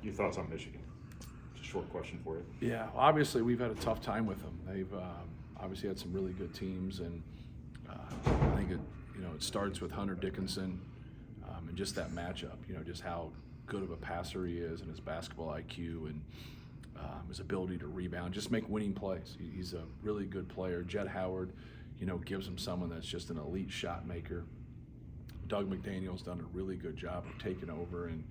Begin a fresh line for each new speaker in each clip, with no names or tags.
Your thoughts on Michigan? Just a short question for you.
Yeah, obviously we've had a tough time with them. They've obviously had some really good teams, and I think it starts with Hunter Dickinson and just that matchup. Just how good of a passer he is, and his basketball IQ, and his ability to rebound, just make winning plays. He's a really good player. Jett Howard, gives him someone that's just an elite shot maker. Doug McDaniel's done a really good job of taking over and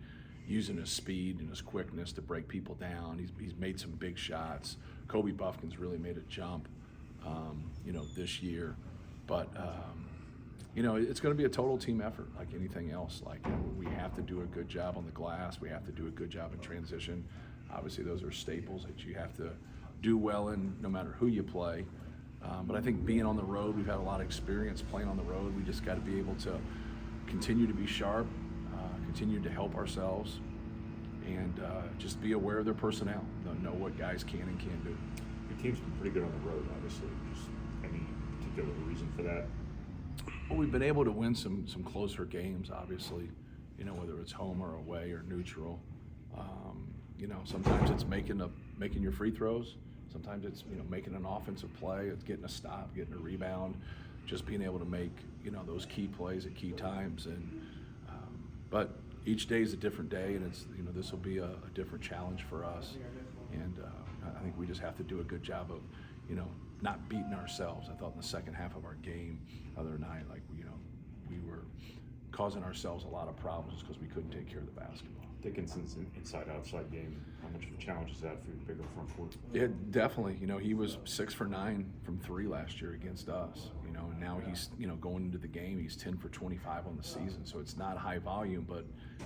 using his speed and his quickness to break people down. He's made some big shots. Kobe Buffkin's really made a jump, this year. But it's going to be a total team effort, like anything else. We have to do a good job on the glass. We have to do a good job in transition. Obviously, those are staples that you have to do well in, no matter who you play. But I think being on the road, we've had a lot of experience playing on the road. We just got to be able to continue to be sharp, continue to help ourselves, and just be aware of their personnel. Know what guys can and can't do.
Your team's been pretty good on the road, obviously. Just any particular reason for that?
Well, we've been able to win some closer games, obviously, whether it's home or away or neutral. Sometimes it's making your free throws. Sometimes it's making an offensive play. It's getting a stop, getting a rebound, just being able to make those key plays at key times. And but each day is a different day, and it's this will be a different challenge for us. And I think we just have to do a good job of not beating ourselves. I thought in the second half of our game the other night, we were causing ourselves a lot of problems because we couldn't take care of the basketball.
Dickinson's inside-outside game, how much of a challenge is that for your bigger front court?
Yeah, definitely. He was 6 for 9 from 3 last year against us. And now he's going into the game, he's 10 for 25 on the season. So it's not high volume, but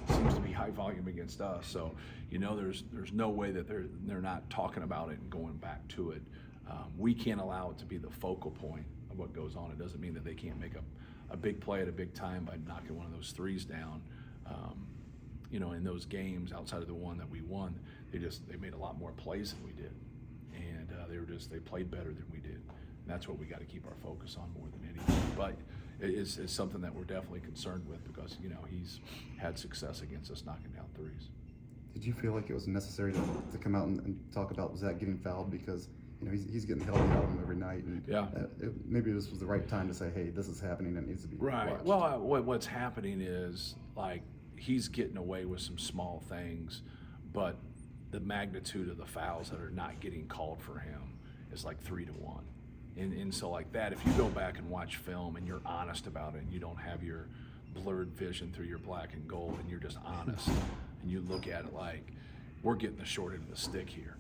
it seems to be high volume against us. So there's no way that they're not talking about it and going back to it. We can't allow it to be the focal point of what goes on. It doesn't mean that they can't make a big play at a big time by knocking one of those threes down. In those games outside of the one that we won, they made a lot more plays than we did, and they played better than we did. And that's what we got to keep our focus on more than anything. But it's something that we're definitely concerned with because he's had success against us knocking down threes.
Did you feel like it was necessary to come out and talk about Zach getting fouled because he's getting held out of him every night, and
yeah,
maybe this was the right time to say, hey, this is happening and it needs to be
right.
watched.
Well, what's happening is he's getting away with some small things, but the magnitude of the fouls that are not getting called for him is 3 to 1. And so like that, if you go back and watch film and you're honest about it and you don't have your blurred vision through your black and gold and you're just honest and you look at it we're getting the short end of the stick here.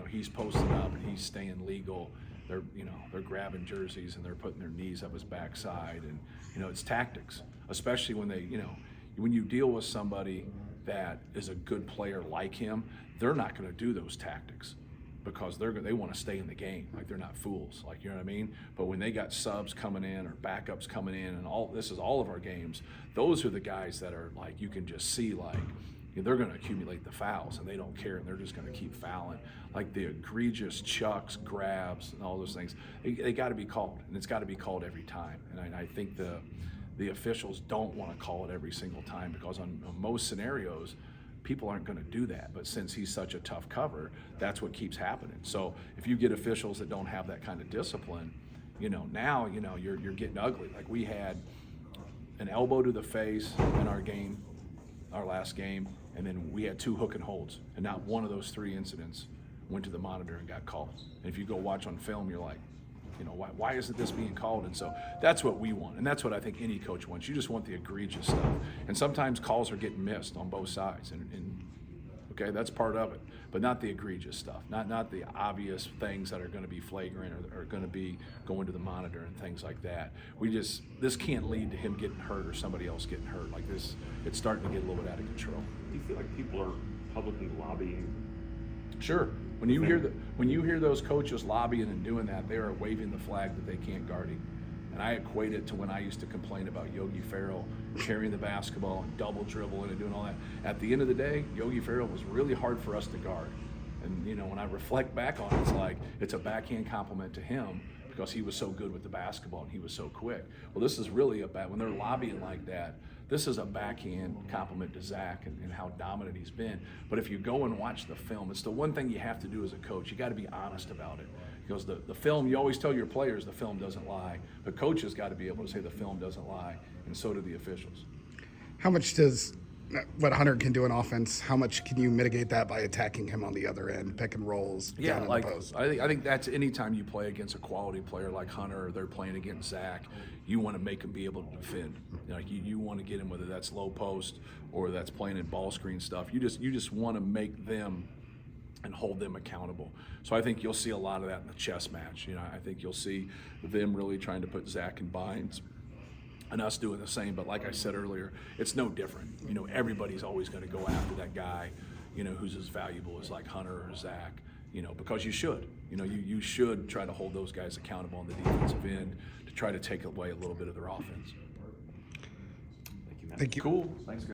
He's posting up and he's staying legal. They're grabbing jerseys and they're putting their knees up his backside, and it's tactics, especially when when you deal with somebody that is a good player like him. They're not going to do those tactics because they want to stay in the game. They're not fools, you know what I mean? But when they got subs coming in or backups coming in, and this is all of our games, those are the guys that are you can just see they're going to accumulate the fouls and they don't care, and they're just going to keep fouling. The egregious chucks, grabs, and all those things, they got to be called, and it's got to be called every time. And I think the officials don't want to call it every single time because on most scenarios, people aren't going to do that. But since he's such a tough cover, that's what keeps happening. So if you get officials that don't have that kind of discipline, now you're getting ugly. We had an elbow to the face in our last game, and then we had 2 hook and holds, and not one of those 3 incidents went to the monitor and got called. And if you go watch on film, you're why isn't this being called? And so that's what we want, and that's what I think any coach wants. You just want the egregious stuff, and sometimes calls are getting missed on both sides, and okay, that's part of it, but not the egregious stuff, not the obvious things that are going to be flagrant or are going to be going to the monitor and things like that. This can't lead to him getting hurt or somebody else getting hurt. This, it's starting to get a little bit out of control.
Do you feel like people are publicly lobbying?
Sure. When you hear those coaches lobbying and doing that, they are waving the flag that they can't guard him. And I equate it to when I used to complain about Yogi Ferrell carrying the basketball and double dribbling and doing all that. At the end of the day, Yogi Ferrell was really hard for us to guard. And when I reflect back on it, it's a backhand compliment to him because he was so good with the basketball and he was so quick. Well, this is really about when they're lobbying like that. This is a backhand compliment to Zach and how dominant he's been. But if you go and watch the film, it's the one thing you have to do as a coach. You got to be honest about it. Because the film, you always tell your players the film doesn't lie, but coaches got to be able to say the film doesn't lie, and so do the officials.
How much does what Hunter can do in offense, how much can you mitigate that by attacking him on the other end, pick and rolls,
Yeah,
down in
like
the post?
I think that's anytime you play against a quality player like Hunter, or they're playing against Zach, you want to make them be able to defend. Like you want to get him, whether that's low post or that's playing in ball screen stuff. You just want to make them and hold them accountable. So I think you'll see a lot of that in the chess match. I think you'll see them really trying to put Zach in binds and us doing the same. But like I said earlier, it's no different. Everybody's always going to go after that guy, who's as valuable as like Hunter or Zach, because you should. You should try to hold those guys accountable on the defensive end to try to take away a little bit of their offense.
Thank you.
Cool. Thanks, guys.